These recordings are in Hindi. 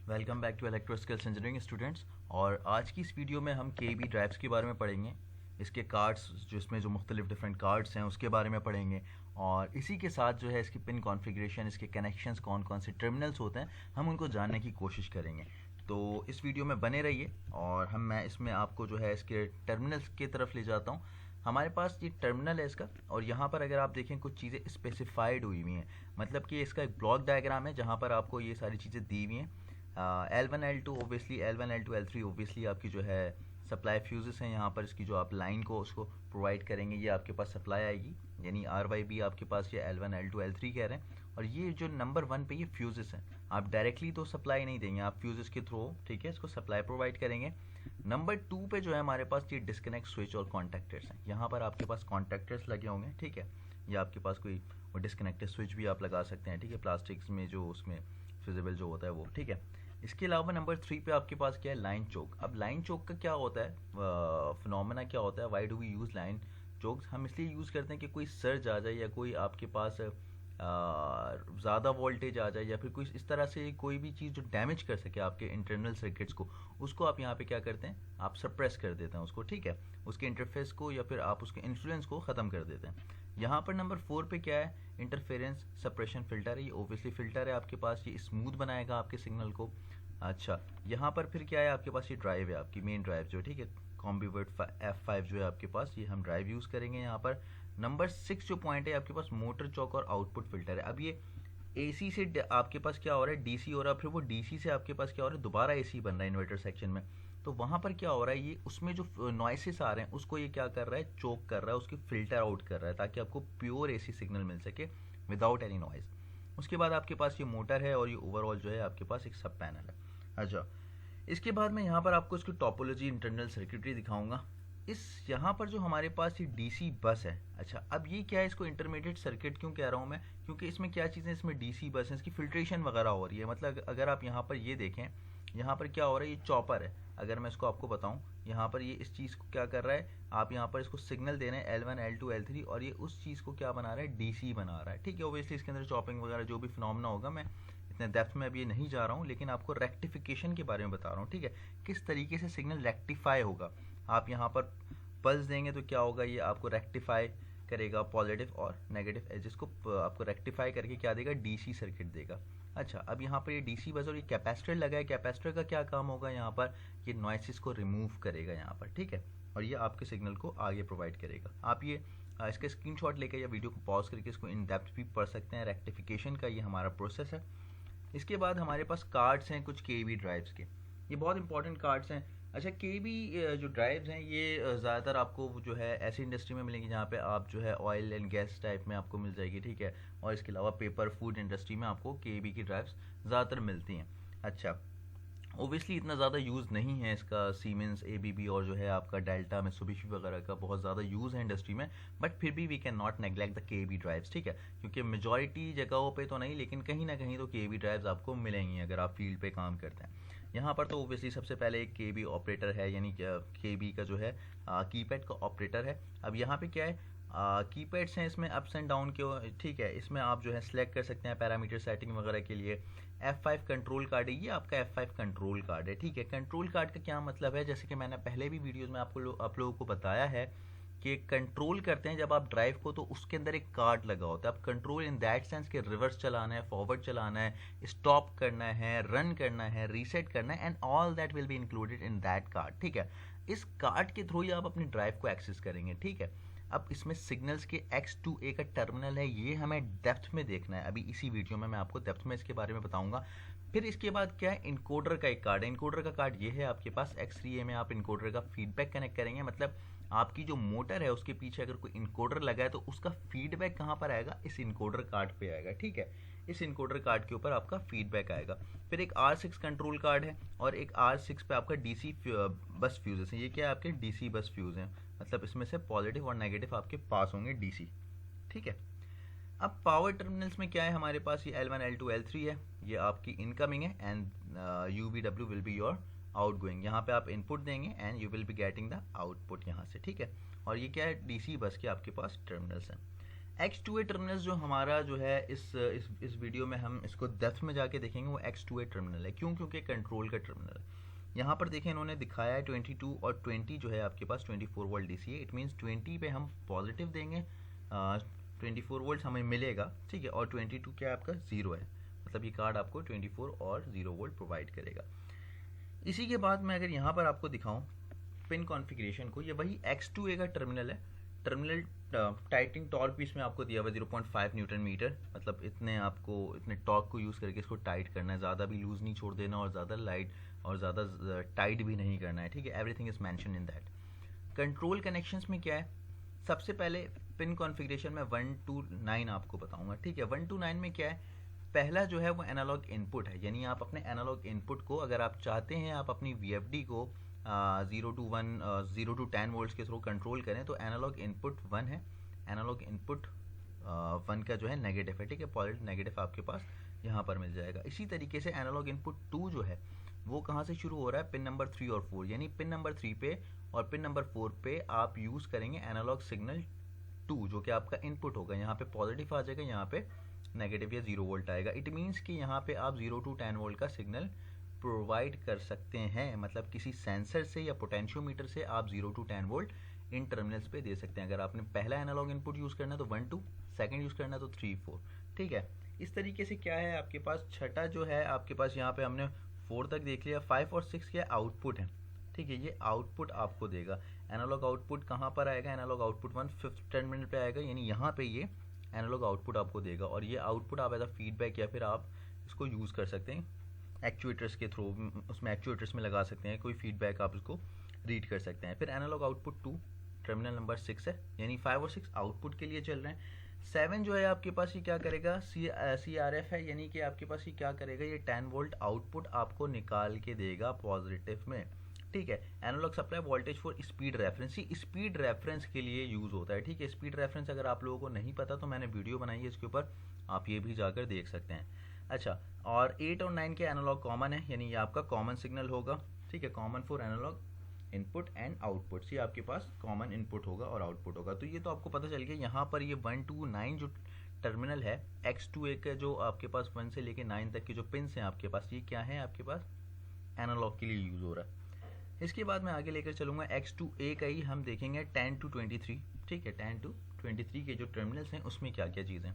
Welcome back to electro skills engineering students. और आज की इस वीडियो में हम के बी ड्राइव्स के बारे में पढ़ेंगे, इसके कार्ड्स जो इसमें जो मुख्तलिफ डिफरेंट कार्ड्स हैं उसके बारे में पढ़ेंगे, और इसी के साथ जो है इसकी पिन कॉन्फ़िगरेशन, इसके कनेक्शंस, कौन कौन से टर्मिनल्स होते हैं, हम उनको जानने की कोशिश करेंगे। तो इस वीडियो में बने रहिए और मैं इसमें आपको जो है इसके टर्मिनल्स की तरफ ले जाता हूँ। हमारे पास ये टर्मिनल है इसका, और यहाँ पर अगर आप देखें कुछ चीज़ें स्पेसिफाइड हुई हुई हैं, मतलब कि इसका एक ब्लॉक डायग्राम है जहाँ पर आपको ये सारी चीज़ें दी हुई हैं। L1 L2 obviously, L1 L2 L3 obviously आपकी जो है सप्लाई फ्यूजेस हैं। यहाँ पर इसकी जो आप लाइन को उसको प्रोवाइड करेंगे ये आपके पास सप्लाई आएगी, यानी RYB आपके पास ये L1 L2 L3 कह रहे हैं। और ये जो नंबर 1 पे ये फ्यूजेस हैं, आप डायरेक्टली तो सप्लाई नहीं देंगे, आप फ्यूजेस के थ्रू, ठीक है, इसको सप्लाई प्रोवाइड करेंगे। नंबर 2 पे जो है हमारे पास ये डिस्कनेक्ट स्विच और कॉन्टैक्टर्स हैं। यहाँ पर आपके पास कॉन्टैक्टर्स लगे होंगे, ठीक है, या आपके पास कोई डिस्कनेक्टेड स्विच भी आप लगा सकते हैं, ठीक है, प्लास्टिक्स में जो उसमें फिजिबल जो होता है वो, ठीक है। इसके अलावा नंबर 3 पे आपके पास क्या है, लाइन चोक। अब लाइन चोक का क्या होता है, फिनोमेना क्या होता है, why do we use line chokes? हम इसलिए यूज़ करते हैं कि कोई सर्ज आ जाए या कोई आपके पास ज़्यादा वोल्टेज आ जाए या फिर कोई इस तरह से कोई भी चीज़ जो डैमेज कर सके आपके इंटरनल सर्किट्स को, उसको आप यहाँ पे क्या करते हैं, आप सप्रेस कर देते हैं उसको, ठीक है, उसके इंटरफेस को या फिर आप उसके इन्फ्लुएंस को ख़त्म कर देते हैं। यहाँ पर नंबर 4 पे क्या है, इंटरफेरेंस सप्रेशन फ़िल्टर है। ये ओबियसली फ़िल्टर है आपके पास, ये स्मूथ बनाएगा आपके सिग्नल को। अच्छा, यहाँ पर फिर क्या है, आपके पास ये ड्राइव है, आपकी मेन ड्राइव जो, ठीक है, कॉम्बीवर्ट F5 जो है आपके पास, ये हम ड्राइव यूज़ करेंगे यहाँ पर। नंबर 6 जो पॉइंट है आपके पास, मोटर चौक और आउटपुट फिल्टर है। अब ये AC से आपके पास क्या हो रहा है, DC हो रहा है, फिर वो DC से आपके पास क्या हो रहा है, दोबारा AC बन रहा है इन्वर्टर सेक्शन में। तो वहाँ पर क्या हो रहा है, ये उसमें जो नॉइसेस आ रहे हैं उसको ये क्या कर रहा है, चोक कर रहा है, उसकी फ़िल्टर आउट कर रहा है, ताकि आपको प्योर AC सिग्नल मिल सके विदाउट एनी नॉइज़। उसके बाद आपके पास ये मोटर है और ये ओवरऑल जो है आपके पास एक सब पैनल है। अच्छा, इसके बाद मैं यहाँ पर आपको इसकी टोपोलॉजी, इंटरनल सर्किटरी दिखाऊंगा। इस यहाँ पर जो हमारे पास ये DC बस है, अच्छा, अब ये क्या है, इसको इंटरमीडिएट सर्किट क्यों कह रहा हूँ मैं, क्योंकि इसमें क्या चीज़ें, इसमें DC बस है, इसकी फिल्ट्रेशन वगैरह हो रही है। मतलब अगर आप यहाँ पर ये देखें, यहाँ पर क्या हो रहा है, ये चॉपर है, अगर मैं इसको आपको बताऊँ, यहाँ पर ये इस चीज़ को क्या कर रहा है, आप यहाँ पर इसको सिग्नल दे रहे हैं L1 L2 L3, और ये उस चीज़ को क्या बना रहा है, DC बना रहा है, ठीक है। ओबियसली इसके अंदर चॉपिंग वगैरह जो भी फिनोमेना होगा, मैं इतने डेप्थ में अभी ये नहीं जा रहा हूँ, लेकिन आपको रेक्टिफिकेशन के बारे में बता रहा हूँ, ठीक है, किस तरीके से सिग्नल रेक्टिफाई होगा। आप यहाँ पर पल्स देंगे तो क्या होगा, ये आपको रेक्टिफाई करेगा, पॉजिटिव और नेगेटिव एजेस को आपको रेक्टिफाई करके क्या देगा, DC सर्किट देगा। अच्छा, अब यहाँ पर ये DC बस और ये कैपेसिटर लगा है, कैपेसिटर का क्या काम होगा, यहाँ पर ये नॉइसेस को रिमूव करेगा यहाँ पर, ठीक है, और ये आपके सिग्नल को आगे प्रोवाइड करेगा। आप ये इसका स्क्रीनशॉट लेकर या वीडियो को पॉज करके इसको इन डेप्थ भी पढ़ सकते हैं। रेक्टिफिकेशन का ये हमारा प्रोसेस है। इसके बाद हमारे पास कार्ड्स हैं कुछ KB ड्राइव्स के, ये बहुत इंपॉर्टेंट कार्ड्स हैं। अच्छा, KB जो ड्राइव्स हैं ये ज़्यादातर आपको जो है ऐसी इंडस्ट्री में मिलेंगी जहाँ पे आप जो है ऑयल एंड गैस टाइप में आपको मिल जाएगी, ठीक है, और इसके अलावा पेपर फूड इंडस्ट्री में आपको KB की ड्राइव्स ज़्यादातर मिलती हैं। अच्छा, ओबियसली इतना ज़्यादा यूज़ नहीं है इसका, सीमेंस, ABB और जो है आपका डेल्टा, मित्सुबिशी वगैरह का बहुत ज़्यादा यूज़ है इंडस्ट्री में, बट फिर भी we can not neglect the KB drives, ठीक है, क्योंकि मेजॉरिटी जगहों पे तो नहीं, लेकिन कहीं ना कहीं तो KB ड्राइव्स आपको मिलेंगी अगर आप फील्ड पे काम करते हैं। यहाँ पर तो ओबियसली सबसे पहले एक KB ऑपरेटर है, यानी KB का जो है कीपैड का ऑपरेटर है। अब यहाँ पे क्या है, कीपैड्स हैं, इसमें अप्स एंड डाउन के, ठीक है, इसमें आप जो है सिलेक्ट कर सकते हैं पैरामीटर सेटिंग वगैरह के लिए। F5 कंट्रोल कार्ड है, ये आपका F5 कंट्रोल कार्ड है, ठीक है। कंट्रोल कार्ड का क्या मतलब है, जैसे कि मैंने पहले भी वीडियोस में आप लोगों को बताया है कि कंट्रोल करते हैं जब आप ड्राइव को, तो उसके अंदर एक कार्ड लगा होता है। आप कंट्रोल इन दैट सेंस के रिवर्स चलाना है, फॉरवर्ड चलाना है, स्टॉप करना है, रन करना है, रीसेट करना है, and all that will be included in that card, ठीक है। इस कार्ड के थ्रू ही आप अपनी ड्राइव को एक्सेस करेंगे, ठीक है। अब इसमें सिग्नल्स के X2A का टर्मिनल है, ये हमें डेप्थ में देखना है, अभी इसी वीडियो में मैं आपको डेप्थ में इसके बारे में बताऊंगा। फिर इसके बाद क्या है, इनकोडर का एक कार्ड है। इनकोडर का कार्ड ये है आपके पास, X3A में आप इनकोडर का फीडबैक कनेक्ट करेंगे, मतलब आपकी जो मोटर है उसके पीछे अगर कोई इनकोडर लगा है तो उसका फीडबैक कहाँ पर आएगा, इस इनकोडर कार्ड पे आएगा, ठीक है, इस इनकोडर कार्ड के ऊपर आपका फीडबैक आएगा। फिर एक R6 कंट्रोल कार्ड है और एक R6 पे आपका DC बस फ्यूजेस है। ये क्या है, आपके DC बस फ्यूज हैं, मतलब इसमें से पॉजिटिव और नेगेटिव आपके पास होंगे DC, ठीक है। अब पावर टर्मिनल्स में क्या है हमारे पास, ये L1 L2 L3 है, ये आपकी इनकमिंग है, and UVW will be your outgoing. यहाँ पे आप इनपुट देंगे and you will be getting the output यहाँ से, ठीक है। और ये क्या है, DC बस के आपके पास टर्मिनल्स हैं। X2A टर्मिनल जो हमारा जो है इस वीडियो में हम इसको डेप्थ में जाके देखेंगे, वो X2A टर्मिनल है। क्यों? क्योंकि कंट्रोल का टर्मिनल है। यहाँ पर देखें इन्होंने दिखाया है 22 और 20 जो है आपके पास 24 वोल्ट डीसी है। इट मीन्स 20 पे हम पॉजिटिव देंगे, 24 वोल्ट हमें मिलेगा, ठीक है, और 22 क्या आपका 0 है, मतलब ये कार्ड आपको 24 और 0 वोल्ट प्रोवाइड करेगा। इसी के बाद मैं अगर यहाँ पर आपको दिखाऊँ पिन कॉन्फ़िगरेशन को, ये वही X2A का टर्मिनल है। टर्मिनल टाइटिंग टॉर्क भी इसमें आपको दिया हुआ 0.5 न्यूटन मीटर, मतलब इतने टॉर्क को यूज़ करके इसको टाइट करना है, ज़्यादा भी लूज़ नहीं छोड़ देना और ज़्यादा लाइट और ज़्यादा टाइट भी नहीं करना है, ठीक है। Everything is mention in that. Control connections में क्या है, सबसे पहले पिन कॉन्फ़िगरेशन में 1 to 9 आपको बताऊंगा, ठीक है। 1 to 9 में क्या है, पहला जो है वो एनालॉग इनपुट है, यानी आप अपने एनालॉग इनपुट को अगर आप चाहते हैं आप अपनी VFD को 0 to 1 0 to 10 वोल्ट्स के थ्रू कंट्रोल करें, तो एनालॉग इनपुट 1 है। एनालॉग इनपुट 1 का जो है नेगेटिव है, ठीक है, पॉजिटिव नेगेटिव आपके पास यहाँ पर मिल जाएगा। इसी तरीके से एनालॉग इनपुट 2 जो है वो कहाँ से शुरू हो रहा है, पिन नंबर 3 और 4, यानी पिन नंबर 3 पे और पिन नंबर 4 पे आप यूज़ करेंगे एनालॉग सिग्नल 2, जो कि आपका इनपुट होगा। यहाँ पे पॉजिटिव आ जाएगा, यहाँ पे नेगेटिव या 0 वोल्ट आएगा। इट मीन्स कि यहाँ पे आप 0 to 10 वोल्ट का सिग्नल प्रोवाइड कर सकते हैं, मतलब किसी सेंसर से या पोटेंशियोमीटर से आप 0 to 10 वोल्ट इन टर्मिनल्स पे दे सकते हैं। अगर आपने पहला एनालॉग इनपुट यूज़ करना है तो 1 2, सेकंड यूज़ करना है तो 3 4, ठीक है। इस तरीके से क्या है आपके पास, छठा जो है आपके पास यहाँ पे हमने 4 तक देख लिया, 5 और 6 क्या आउटपुट है, ठीक है, ये आउटपुट आपको देगा। एनालॉग आउटपुट कहाँ पर आएगा, एनालॉग आउटपुट 1 5th टर्मिनल पे आएगा, यानी यहाँ पे ये एनालॉग आउटपुट आपको देगा, और ये आउटपुट आप एज अ फीडबैक या फिर आप इसको यूज़ कर सकते हैं एक्चुएटर्स के थ्रू, उसमें एक्चुएटर्स में लगा सकते हैं, कोई फीडबैक आप इसको रीड कर सकते हैं। फिर एनालॉग आउटपुट 2 टर्मिनल नंबर 6 है, यानी 5 और 6 आउटपुट के लिए चल रहे हैं। 7 जो है आपके पास ये क्या करेगा, CRF है, यानी कि आपके पास ये क्या करेगा, ये 10 वोल्ट आउटपुट आपको निकाल के देगा पॉजिटिव में, ठीक है। Analog supply voltage for speed reference, ये स्पीड रेफरेंस के लिए यूज़ होता है, ठीक है। स्पीड रेफरेंस अगर आप लोगों को नहीं पता तो मैंने वीडियो बनाई है इसके ऊपर, आप ये भी जाकर देख सकते हैं। अच्छा, और 8 और 9 के एनालॉग कॉमन है, यानी ये आपका कॉमन सिग्नल होगा, ठीक है, common for analog input and output, ये आपके पास कॉमन इनपुट होगा और आउटपुट होगा। तो ये तो आपको पता चल गया। यहाँ पर ये 1 to 9 जो टर्मिनल है X2A का, जो आपके पास 1 से लेके 9 तक के जो पिन्स हैं आपके पास, ये क्या है आपके पास एनालॉग के लिए यूज़ हो रहा है। इसके बाद मैं आगे लेकर चलूँगा X2A का ही हम देखेंगे 10 to 23, ठीक है, 10 to 23 के जो टर्मिनल्स हैं उसमें क्या क्या चीज़ें।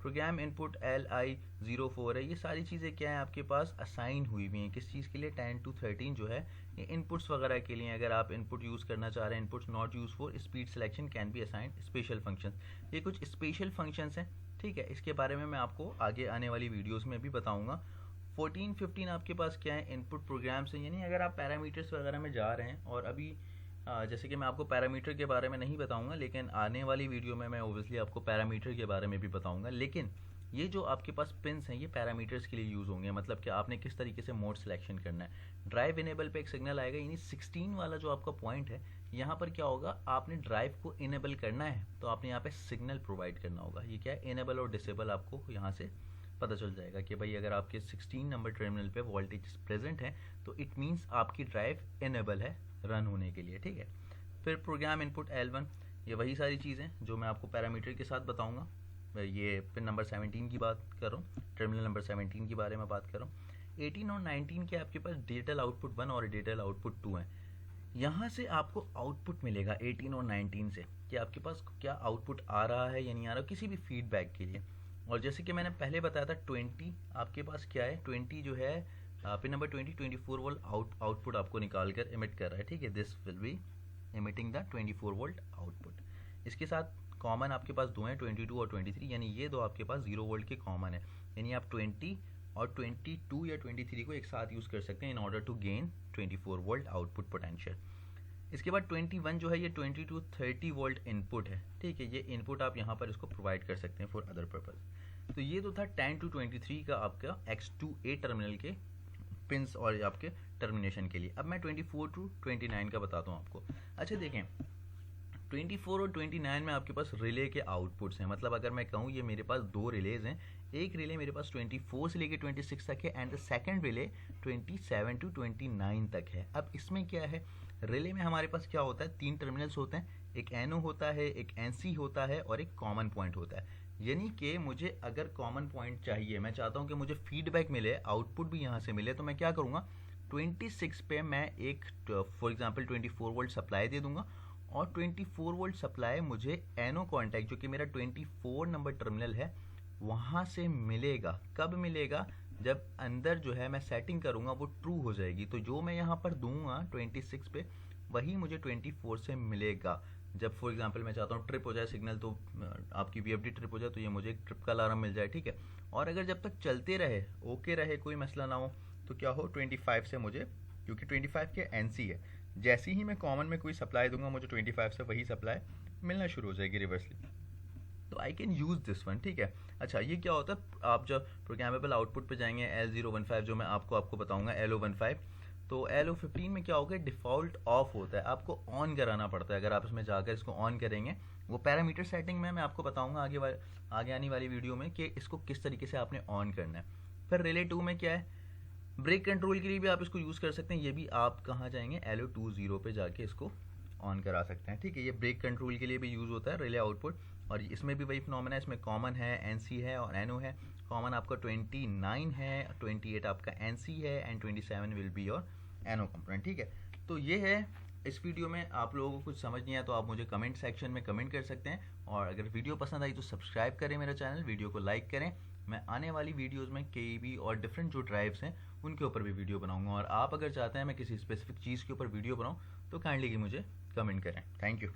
प्रोग्राम इनपुट LI04 है, ये सारी चीज़ें क्या है आपके पास असाइन हुई हुई हैं, किस चीज़ के लिए, 10 to 13 जो है ये इनपुट्स वगैरह के लिए। अगर आप इनपुट यूज़ करना चाह रहे हैं, inputs not use for speed selection can be assigned special functions, ये कुछ स्पेशल फंक्शंस हैं, ठीक है। इसके बारे में मैं आपको आगे आने वाली वीडियोज़ में भी बताऊँगा। 14 15 आपके पास क्या है, इनपुट प्रोग्राम्स हैं, यानी अगर आप पैरामीटर्स वगैरह में जा रहे हैं, और अभी जैसे कि मैं आपको पैरामीटर के बारे में नहीं बताऊंगा, लेकिन आने वाली वीडियो में मैं ओबियसली आपको पैरामीटर के बारे में भी बताऊंगा। लेकिन ये जो आपके पास पिन्स हैं ये पैरामीटर्स के लिए यूज़ होंगे, मतलब कि आपने किस तरीके से मोड सिलेक्शन करना है। ड्राइव इनेबल पे एक सिग्नल आएगा, यानी 16 वाला जो आपका पॉइंट है, यहाँ पर क्या होगा, आपने ड्राइव को इनेबल करना है तो आपने यहाँ पे सिग्नल प्रोवाइड करना होगा। ये क्या है, इनेबल और डिसेबल आपको यहाँ से पता चल जाएगा कि भाई अगर आपके 16 नंबर टर्मिनल पे वोल्टेज प्रेजेंट है तो इट मीन्स आपकी ड्राइव इनेबल है रन होने के लिए, ठीक है। फिर प्रोग्राम इनपुट L1, ये वही सारी चीज़ें जो मैं आपको पैरामीटर के साथ बताऊंगा। ये पिन नंबर 17 की बात कर रहा हूँ, टर्मिनल नंबर 17 के बारे में बात कर रहा हूँ। 18 और 19 के आपके पास डिजिटल आउटपुट 1 और डिजिटल आउटपुट 2 हैं। यहाँ से आपको आउटपुट मिलेगा 18 और 19 से कि आपके पास क्या आउटपुट आ रहा है या नहीं आ रहा, किसी भी फीडबैक के लिए। और जैसे कि मैंने पहले बताया था 20 आपके पास क्या है, 20 जो है पिन नंबर 20 24 वोल्ट आउटपुट आपको निकाल कर इमिट कर रहा है, ठीक है। This will be emitting the 24 volt output. इसके साथ कॉमन आपके पास दो हैं, 22 और 23, यानी ये दो आपके पास 0 वोल्ट के कॉमन है, यानी आप 20 और 22 या 23 को एक साथ यूज़ कर सकते हैं in order to gain 24 volt output potential. इसके बाद 21 जो है ये 20 to 30 वोल्ट इनपुट है, ठीक है, ये इनपुट आप यहाँ पर इसको प्रोवाइड कर सकते हैं फॉर अदर पर्पज़। तो ये तो था 10 to 23 का आपका X2A टर्मिनल के पिंस और आपके टर्मिनेशन के लिए। अब मैं 24 to 29 का बताता हूँ आपको। अच्छा देखें, 24 और 29 में आपके पास रिले के आउटपुट्स हैं, मतलब अगर मैं कहूँ ये मेरे पास दो रिलेज हैं, एक रिले मेरे पास 24 से लेके 26 तक है and the second relay 27 to 29 तक है। अब इसमें क्या है, रिले में हमारे पास क्या होता है, तीन टर्मिनल्स होते हैं, एक NO होता है, एक NC होता है और एक कॉमन पॉइंट होता है। यानी कि मुझे अगर कॉमन पॉइंट चाहिए, मैं चाहता हूँ कि मुझे फीडबैक मिले, आउटपुट भी यहाँ से मिले, तो मैं क्या करूँगा, 26 पे मैं एक फॉर एग्जांपल 24 वोल्ट सप्लाई दे दूंगा और 24 वोल्ट सप्लाई मुझे NO कॉन्टैक्ट जो कि मेरा 24 नंबर टर्मिनल है वहाँ से मिलेगा। कब मिलेगा? जब अंदर जो है मैं सेटिंग करूँगा वो ट्रू हो जाएगी। तो जो मैं यहाँ पर दूंगा 26 पे वही मुझे 24 से मिलेगा। जब फॉर एग्जांपल मैं चाहता हूँ ट्रिप हो जाए सिग्नल, तो आपकी VFD ट्रिप हो जाए, तो ये मुझे एक ट्रिप का अलार्म मिल जाए, ठीक है। और अगर जब तक चलते रहे, ओके रहे, कोई मसला ना हो, तो क्या हो, 25 से मुझे, क्योंकि 25 के NC है, जैसे ही मैं कॉमन में कोई सप्लाई दूंगा मुझे 25 से वही सप्लाई मिलना शुरू हो जाएगी रिवर्सली। तो I can use this one, ठीक है। अच्छा, ये क्या होता है, आप जब प्रोग्रामेबल आउटपुट पे जाएंगे L015 जो मैं आपको बताऊंगा, LO15, तो LO15 में क्या होगा, डिफ़ॉल्ट ऑफ होता है, आपको ऑन कराना पड़ता है। अगर आप इसमें जाकर इसको ऑन करेंगे, वो पैरामीटर सेटिंग में मैं आपको बताऊंगा आगे आने वाली वीडियो में कि इसको किस तरीके से आपने ऑन करना है। फिर रिले 2 में क्या है, ब्रेक कंट्रोल के लिए भी आप इसको यूज़ कर सकते हैं। ये भी आप कहाँ जाएंगे, LO20 पे जाके इसको ऑन करा सकते हैं, ठीक है। ये ब्रेक कंट्रोल के लिए भी यूज़ होता है, रिले आउटपुट। और इसमें भी वही फिनोमेना है, इसमें कॉमन है, NC है और NO है। कॉमन आपका 29 है, 28 आपका NC है and 27 will be your NO component, ठीक है। तो ये है, इस वीडियो में आप लोगों को कुछ समझ नहीं आया तो आप मुझे कमेंट सेक्शन में कमेंट कर सकते हैं। और अगर वीडियो पसंद आई तो सब्सक्राइब करें मेरा चैनल, वीडियो को लाइक करें। मैं आने वाली वीडियोस में KEB और डिफरेंट जो ड्राइव्स हैं उनके ऊपर भी वीडियो बनाऊंगा। और आप अगर चाहते हैं मैं किसी स्पेसिफिक चीज़ के ऊपर वीडियो बनाऊं तो काइंडली मुझे कमेंट करें। Thank you.